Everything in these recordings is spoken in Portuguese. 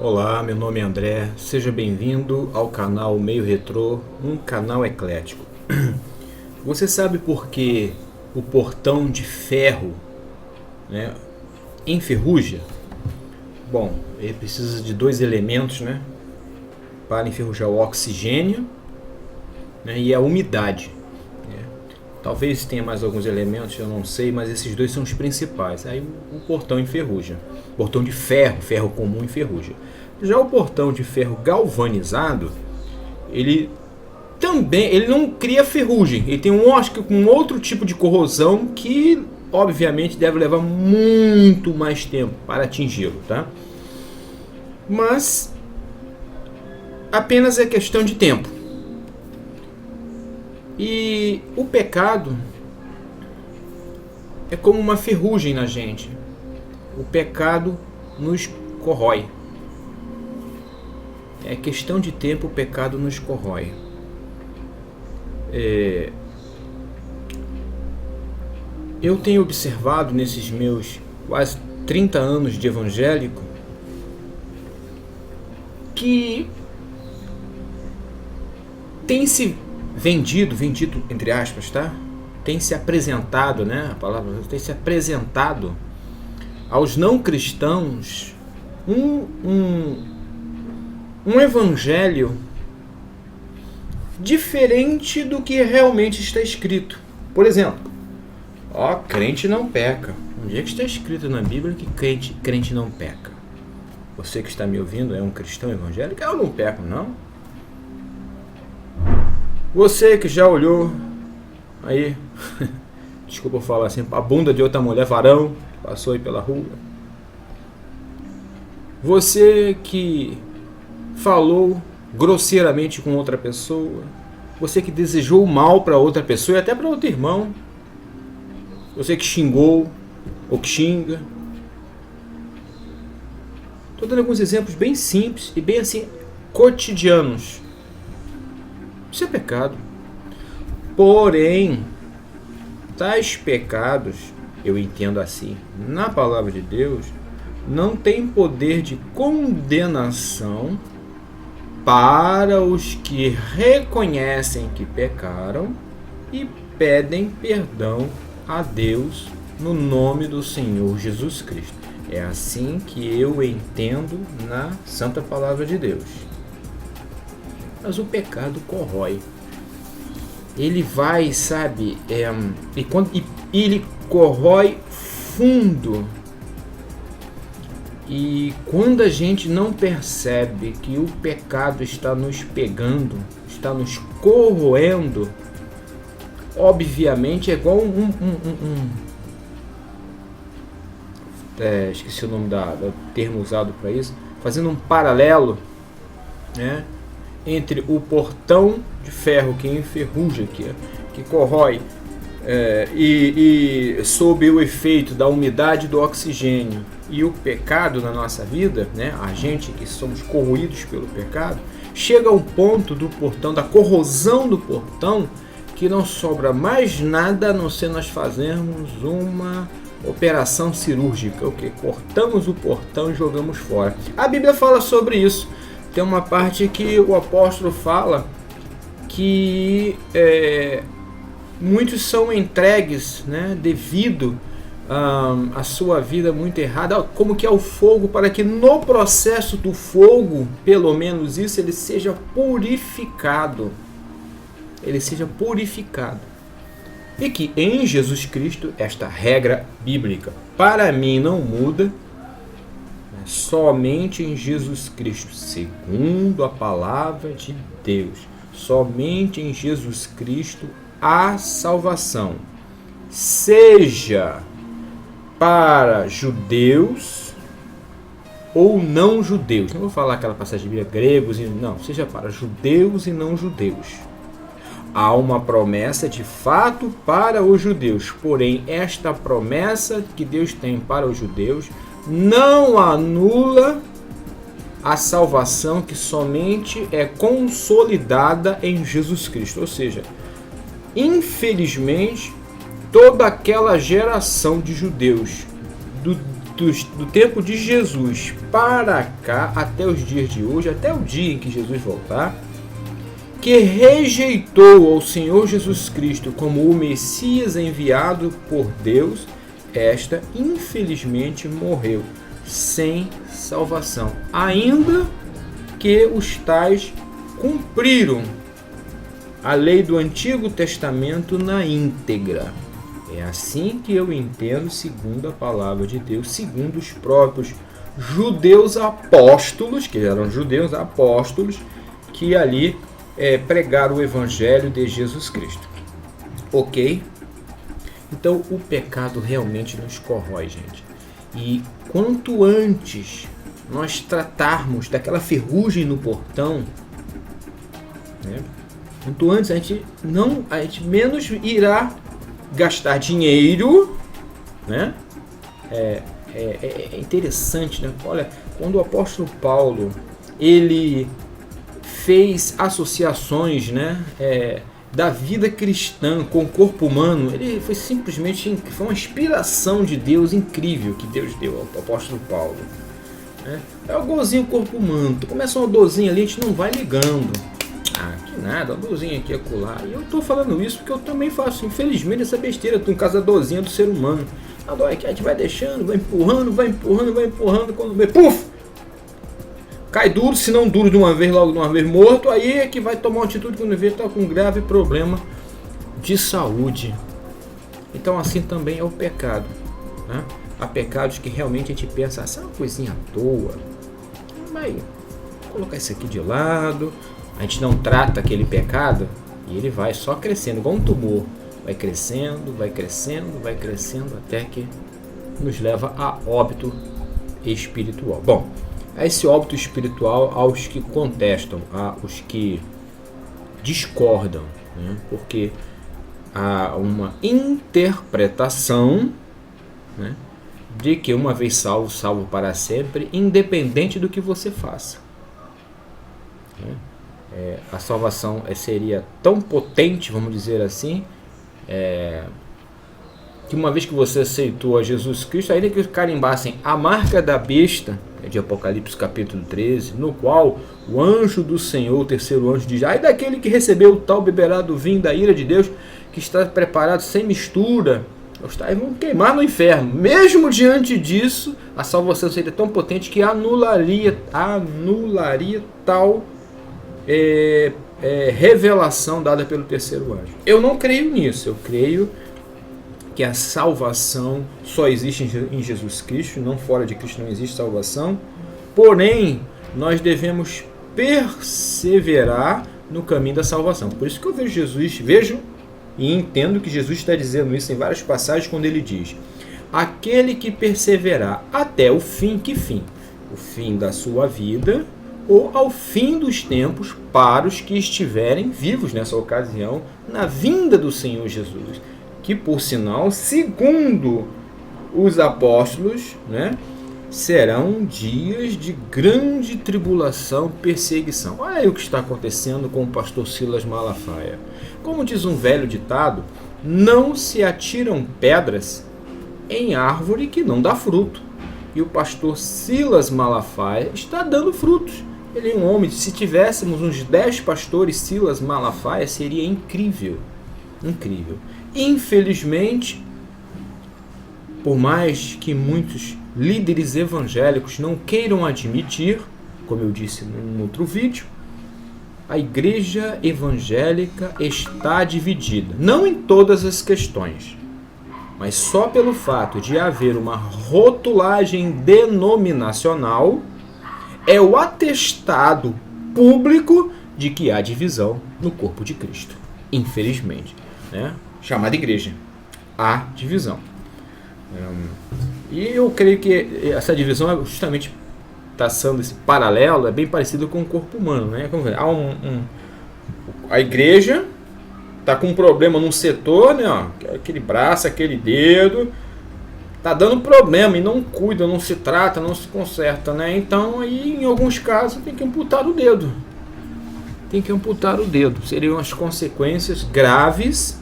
Olá, meu nome é André, seja bem-vindo ao canal Meio Retrô, um canal eclético. Você sabe por que o portão de ferro, né, enferruja? Bom, ele precisa de dois elementos, né, para enferrujar: o oxigênio, né, e a umidade. Talvez tenha mais alguns elementos, eu não sei, mas esses dois são os principais. Aí o portão enferruja. Portão de ferro, ferro comum enferruja. Já o portão de ferro galvanizado, ele não cria ferrugem. Ele tem um outro tipo de corrosão que, obviamente, deve levar muito mais tempo para atingi-lo, tá? Mas apenas é questão de tempo. E o pecado é como uma ferrugem na gente. O pecado nos corrói. É questão de tempo, o pecado nos corrói. Eu tenho observado nesses meus quase 30 anos de evangélico que tem se vendido entre aspas, tá? Tem se apresentado, né? A palavra tem se apresentado aos não cristãos um evangelho diferente do que realmente está escrito. Por exemplo, crente não peca. Onde é que está escrito na Bíblia que crente não peca? Você que está me ouvindo é um cristão evangélico? Eu não peco, não. Você que já olhou aí, desculpa eu falar assim, a bunda de outra mulher, varão, passou aí pela rua. Você que falou grosseiramente com outra pessoa. Você que desejou o mal para outra pessoa e até para outro irmão. Você que xingou ou que xinga. Estou dando alguns exemplos bem simples e bem assim, cotidianos. Isso é pecado. Porém, tais pecados, eu entendo assim, na palavra de Deus, não tem poder de condenação para os que reconhecem que pecaram e pedem perdão a Deus no nome do Senhor Jesus Cristo. É assim que eu entendo na Santa Palavra de Deus. Mas o pecado corrói. Ele vai, sabe, ele corrói fundo. E quando a gente não percebe que o pecado está nos pegando, está nos corroendo, obviamente é igual esqueci o nome do termo usado para isso, fazendo um paralelo, né, entre o portão de ferro que enferruja, que corrói, e sob o efeito da umidade do oxigênio, e o pecado na nossa vida, né, a gente que somos corroídos pelo pecado, chega ao ponto do portão, da corrosão do portão, que não sobra mais nada a não ser nós fazermos uma operação cirúrgica, o que? Cortamos o portão e jogamos fora. A Bíblia fala sobre isso. Tem uma parte que o apóstolo fala que muitos são entregues, né, devido a sua vida muito errada, como que é o fogo, para que no processo do fogo, pelo menos isso, ele seja purificado. Ele seja purificado. E que em Jesus Cristo, esta regra bíblica, para mim não muda, somente em Jesus Cristo, segundo a palavra de Deus, somente em Jesus Cristo há salvação, seja para judeus ou não judeus. Não vou falar aquela passagem de Bíblia, gregos, não, seja para judeus e não judeus. Há uma promessa de fato para os judeus, porém esta promessa que Deus tem para os judeus não anula a salvação que somente é consolidada em Jesus Cristo. Ou seja, infelizmente, toda aquela geração de judeus do tempo de Jesus para cá, até os dias de hoje, até o dia em que Jesus voltar, que rejeitou ao Senhor Jesus Cristo como o Messias enviado por Deus, esta infelizmente morreu sem salvação, ainda que os tais cumpriram a lei do Antigo Testamento na íntegra. É assim que eu entendo, segundo a palavra de Deus, segundo os próprios judeus apóstolos, que eram judeus apóstolos, que ali pregaram o Evangelho de Jesus Cristo. Ok? Então o pecado realmente nos corrói, gente. E quanto antes nós tratarmos daquela ferrugem no portão, né? Quanto antes a gente menos irá gastar dinheiro, né? É interessante, né? Olha, quando o apóstolo Paulo ele fez associações, né? Da vida cristã com o corpo humano, ele foi simplesmente uma inspiração de Deus incrível que Deus deu ao apóstolo Paulo. Né? É o golzinho corpo humano. Tu começa uma dorzinha ali, a gente não vai ligando. Que nada, uma dorzinha aqui, acolá. E eu tô falando isso porque eu também faço, infelizmente, essa besteira. Tu em casa, a dorzinha do ser humano. A dor aqui, a gente vai deixando, vai empurrando, quando vê, puf! Cai duro, se não duro de uma vez, logo de uma vez morto, aí é que vai tomar uma atitude quando vê, tá com um grave problema de saúde. Então assim também é o pecado, né? Há pecados que realmente a gente pensa, essa é uma coisinha à toa, vai colocar isso aqui de lado, a gente não trata aquele pecado e ele vai só crescendo, igual um tumor, vai crescendo, até que nos leva a óbito espiritual. Bom, a esse óbito espiritual aos que contestam, aos que discordam, né? Porque há uma interpretação, né, de que uma vez salvo, salvo para sempre, independente do que você faça. A salvação seria tão potente, vamos dizer assim, que uma vez que você aceitou a Jesus Cristo, ainda que carimbassem a marca da besta, de Apocalipse capítulo 13, no qual o anjo do Senhor, o terceiro anjo, diz: ai daquele que recebeu o tal beberá do vinho da ira de Deus, que está preparado sem mistura, os tais vão queimar no inferno. Mesmo diante disso, a salvação seria tão potente que anularia tal revelação dada pelo terceiro anjo. Eu não creio nisso, eu creio que a salvação só existe em Jesus Cristo, não fora de Cristo não existe salvação, porém nós devemos perseverar no caminho da salvação. Por isso que eu vejo e entendo que Jesus está dizendo isso em várias passagens, quando ele diz: aquele que perseverar até o fim, que fim? O fim da sua vida ou ao fim dos tempos, para os que estiverem vivos nessa ocasião, na vinda do Senhor Jesus. Que, por sinal, segundo os apóstolos, né, serão dias de grande tribulação, perseguição. Olha aí o que está acontecendo com o pastor Silas Malafaia. Como diz um velho ditado, não se atiram pedras em árvore que não dá fruto. E o pastor Silas Malafaia está dando frutos. Ele é um homem, se tivéssemos uns 10 pastores Silas Malafaia, seria incrível. Incrível. Infelizmente, por mais que muitos líderes evangélicos não queiram admitir, como eu disse num outro vídeo, a igreja evangélica está dividida. Não em todas as questões, mas só pelo fato de haver uma rotulagem denominacional, é o atestado público de que há divisão no corpo de Cristo. Infelizmente, né? Chamada igreja, há divisão. E eu creio que essa divisão é justamente traçando esse paralelo, é bem parecido com o corpo humano, né? Há a igreja está com um problema num setor, né? Aquele braço, aquele dedo, está dando problema e não cuida, não se trata, não se conserta, né? Então, aí, em alguns casos, tem que amputar o dedo. Seriam as consequências graves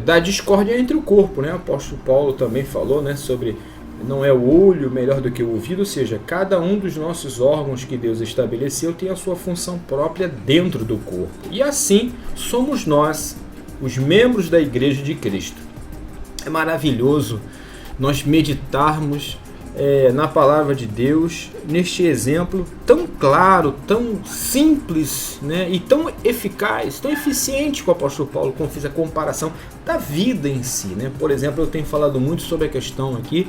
da discórdia entre o corpo, né? O apóstolo Paulo também falou, né, sobre não é o olho melhor do que o ouvido, ou seja, cada um dos nossos órgãos que Deus estabeleceu tem a sua função própria dentro do corpo. E assim somos nós, os membros da Igreja de Cristo. É maravilhoso nós meditarmos na palavra de Deus, neste exemplo tão claro, tão simples, né, e tão eficaz, tão eficiente com o apóstolo Paulo, como fiz a comparação da vida em si, né? Por exemplo, eu tenho falado muito sobre a questão aqui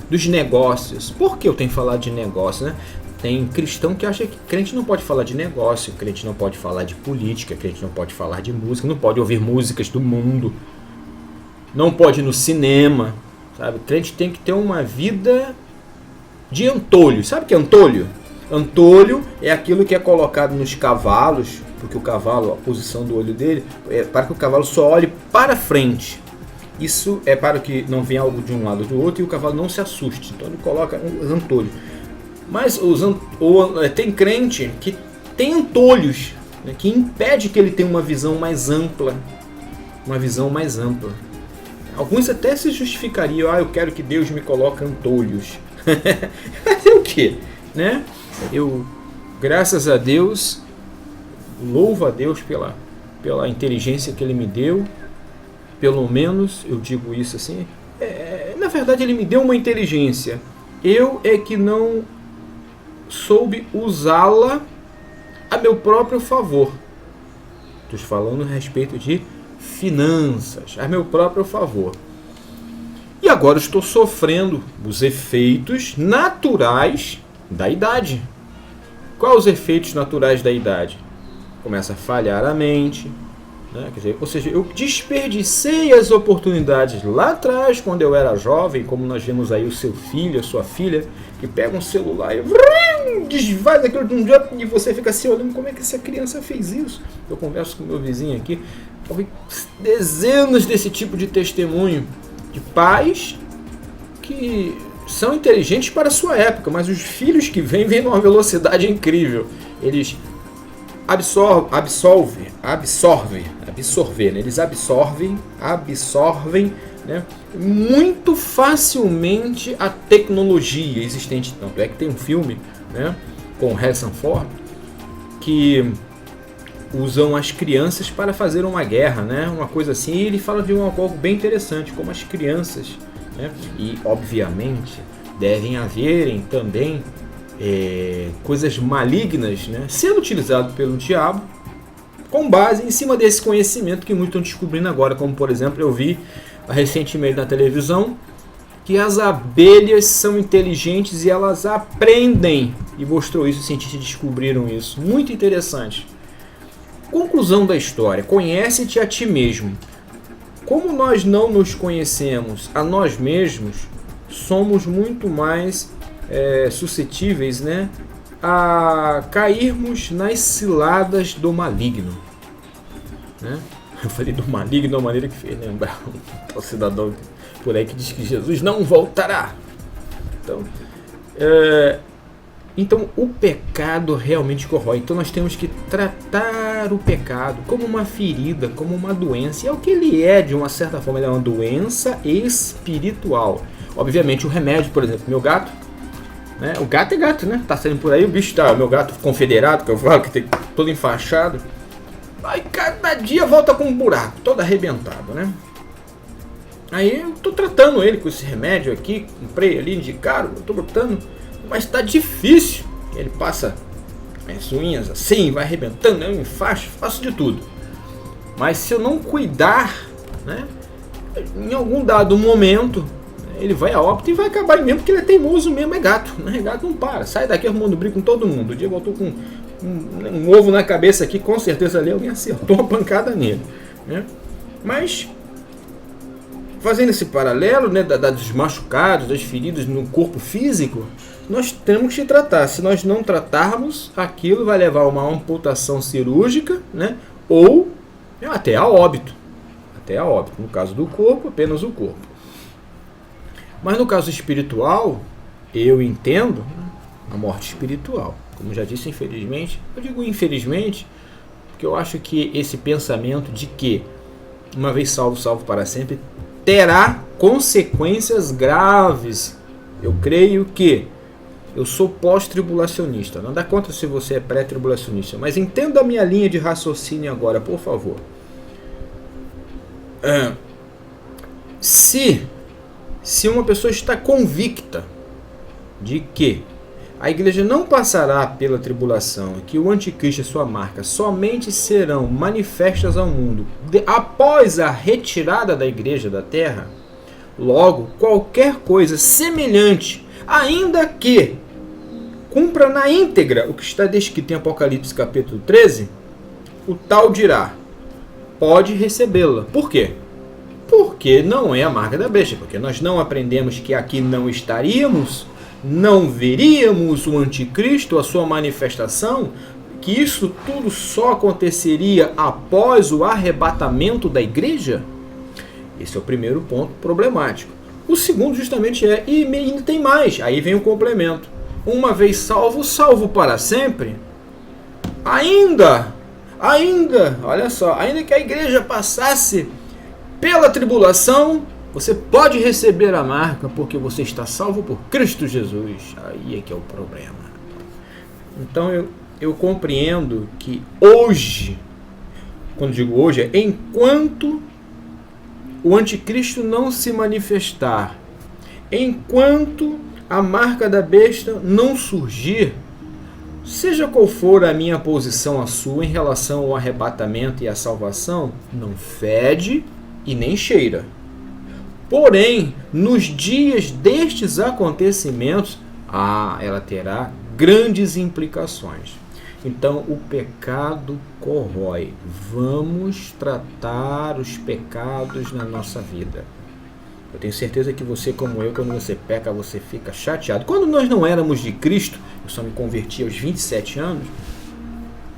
dos negócios. Por que eu tenho falado de negócio, né? Tem cristão que acha que crente não pode falar de negócio, crente não pode falar de política, crente não pode falar de música, não pode ouvir músicas do mundo, não pode ir no cinema, sabe? Crente tem que ter uma vida de antolho. Sabe o que é antolho? Antolho é aquilo que é colocado nos cavalos, porque o cavalo, a posição do olho dele, é para que o cavalo só olhe para frente. Isso é para que não venha algo de um lado ou do outro e o cavalo não se assuste. Então ele coloca os antolhos. Mas tem crente que tem antolhos, né, que impede que ele tenha uma visão mais ampla. Uma visão mais ampla. Alguns até se justificariam: eu quero que Deus me coloque antolhos. Fazer o quê? Né? Eu, graças a Deus, louvo a Deus pela inteligência que Ele me deu. Pelo menos eu digo isso assim. Na verdade, Ele me deu uma inteligência. Eu é que não soube usá-la a meu próprio favor. Estou falando a respeito de finanças, a meu próprio favor. E agora estou sofrendo os efeitos naturais da idade. Quais os efeitos naturais da idade? Começa a falhar a mente, né? Quer dizer, ou seja, eu desperdicei as oportunidades lá atrás, quando eu era jovem, como nós vemos aí o seu filho, a sua filha, que pega um celular e desfaz aquilo de um dia, e você fica assim olhando: como é que essa criança fez isso? Eu converso com meu vizinho aqui, ouvi dezenas desse tipo de testemunho de pais que são inteligentes para a sua época, mas os filhos que vêm numa velocidade incrível. Eles absorvem, né? Eles absorvem, né, muito facilmente a tecnologia existente. Tanto é que tem um filme, né, com Harrison Ford, que usam as crianças para fazer uma guerra, né? Uma coisa assim, e ele fala de algo bem interessante, como as crianças, né? E obviamente devem haverem também coisas malignas, né, sendo utilizado pelo diabo com base em cima desse conhecimento que muitos estão descobrindo agora, como por exemplo eu vi recentemente na televisão que as abelhas são inteligentes e elas aprendem, e mostrou isso, os cientistas descobriram isso, muito interessante. Conclusão da história: conhece-te a ti mesmo. Como nós não nos conhecemos a nós mesmos, somos muito mais suscetíveis, né, a cairmos nas ciladas do maligno, né? Eu falei do maligno de uma maneira que fez lembrar um tal cidadão por aí que diz que Jesus não voltará. Então o pecado realmente corrói. Então nós temos que tratar o pecado como uma ferida, como uma doença. E é o que ele é, de uma certa forma. Ele é uma doença espiritual. Obviamente o remédio, por exemplo, meu gato, né? O gato é gato, né? Tá saindo por aí, o bicho tá, meu gato confederado, que eu falo que tem todo enfaixado. Aí cada dia volta com um buraco, todo arrebentado, né? Aí eu tô tratando ele com esse remédio aqui, comprei ali, indicaram, eu tô botando, mas tá difícil. Ele passa as unhas assim, vai arrebentando, eu enfaixo, faço de tudo. Mas se eu não cuidar, né, em algum dado momento, ele vai a óbito e vai acabar mesmo, porque ele é teimoso mesmo, é gato, né? Gato não para, sai daqui arrumando briga com todo mundo. O dia voltou com um ovo na cabeça aqui, com certeza ali alguém acertou uma pancada nele, né? Mas fazendo esse paralelo, né, dos machucados, das feridas no corpo físico, nós temos que tratar. Se nós não tratarmos, aquilo vai levar a uma amputação cirúrgica, né, ou até a óbito. Até a óbito. No caso do corpo, apenas o corpo. Mas no caso espiritual, eu entendo a morte espiritual. Como já disse, infelizmente, eu digo infelizmente, porque eu acho que esse pensamento de que uma vez salvo, salvo para sempre, terá consequências graves. Eu creio que eu sou pós-tribulacionista. Não dá conta se você é pré-tribulacionista, mas entenda a minha linha de raciocínio agora, por favor. Se uma pessoa está convicta de que a igreja não passará pela tribulação, que o anticristo e sua marca somente serão manifestas ao mundo após a retirada da igreja da terra, logo, qualquer coisa semelhante, ainda que cumpra na íntegra o que está descrito em Apocalipse capítulo 13, o tal dirá, pode recebê-la. Por quê? Porque não é a marca da besta, porque nós não aprendemos que aqui não estaríamos, não veríamos o anticristo, a sua manifestação, que isso tudo só aconteceria após o arrebatamento da igreja? Esse é o primeiro ponto problemático. O segundo justamente e ainda tem mais, aí vem o complemento. Uma vez salvo, salvo para sempre. Ainda, olha só, ainda que a igreja passasse pela tribulação, você pode receber a marca porque você está salvo por Cristo Jesus. Aí é que é o problema. Então eu compreendo que hoje, quando digo hoje, é enquanto o anticristo não se manifestar, enquanto a marca da besta não surgir, seja qual for a minha posição, a sua, em relação ao arrebatamento e à salvação, não fede e nem cheira. Porém, nos dias destes acontecimentos, ela terá grandes implicações. Então, o pecado corrói. Vamos tratar os pecados na nossa vida. Eu tenho certeza que você, como eu, quando você peca, você fica chateado. Quando nós não éramos de Cristo, eu só me converti aos 27 anos,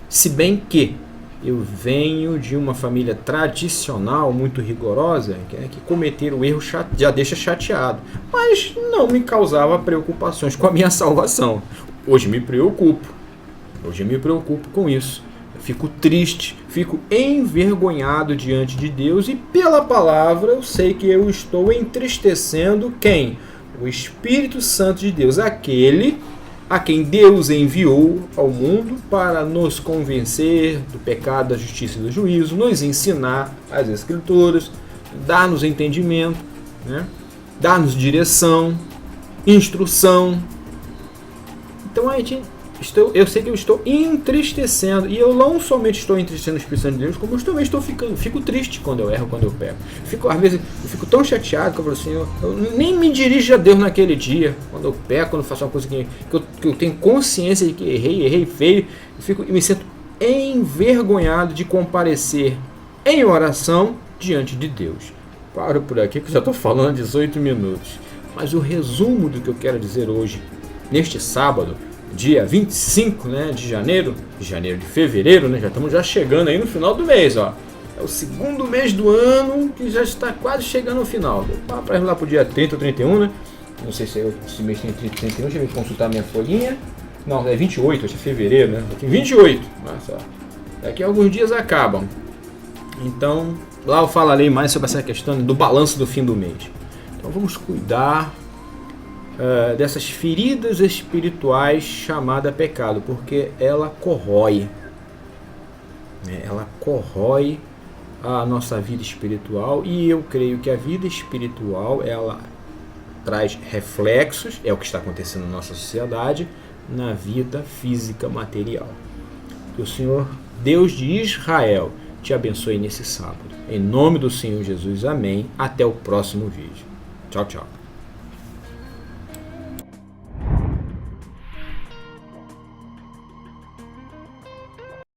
se bem que eu venho de uma família tradicional, muito rigorosa, que cometer o erro já deixa chateado, mas não me causava preocupações com a minha salvação. Hoje me preocupo com isso. Eu fico triste, fico envergonhado diante de Deus e pela palavra eu sei que eu estou entristecendo quem? O Espírito Santo de Deus, aquele a quem Deus enviou ao mundo para nos convencer do pecado, da justiça e do juízo, nos ensinar as Escrituras, dar-nos entendimento, né? Dar-nos direção, instrução. Então eu sei que eu estou entristecendo, e eu não somente estou entristecendo o Espírito Santo de Deus, como eu também fico triste quando eu erro, quando eu peco. Às vezes eu fico tão chateado que eu falo assim, eu nem me dirijo a Deus naquele dia, quando eu peco, quando eu faço uma coisa que eu tenho consciência de que errei feio, eu me sinto envergonhado de comparecer em oração diante de Deus. Paro por aqui que eu já estou falando 18 minutos, mas o resumo do que eu quero dizer hoje, neste sábado, dia 25, de fevereiro, né? Já estamos chegando aí no final do mês, ó. É o segundo mês do ano que já está quase chegando ao final. Para lá para o dia 30 ou 31, né? Não sei se esse mês tem 30 ou 31, deixa eu consultar minha folhinha. Não, é 28, acho que é fevereiro, né? Tem 28, mas ó, daqui a alguns dias acabam. Então, lá eu falarei mais sobre essa questão do balanço do fim do mês. Então vamos cuidar dessas feridas espirituais chamada pecado, porque ela corrói, né? Ela corrói a nossa vida espiritual, e eu creio que a vida espiritual ela traz reflexos, é o que está acontecendo na nossa sociedade, na vida física material. Que o Senhor, Deus de Israel, te abençoe nesse sábado. Em nome do Senhor Jesus, amém. Até o próximo vídeo. Tchau, tchau.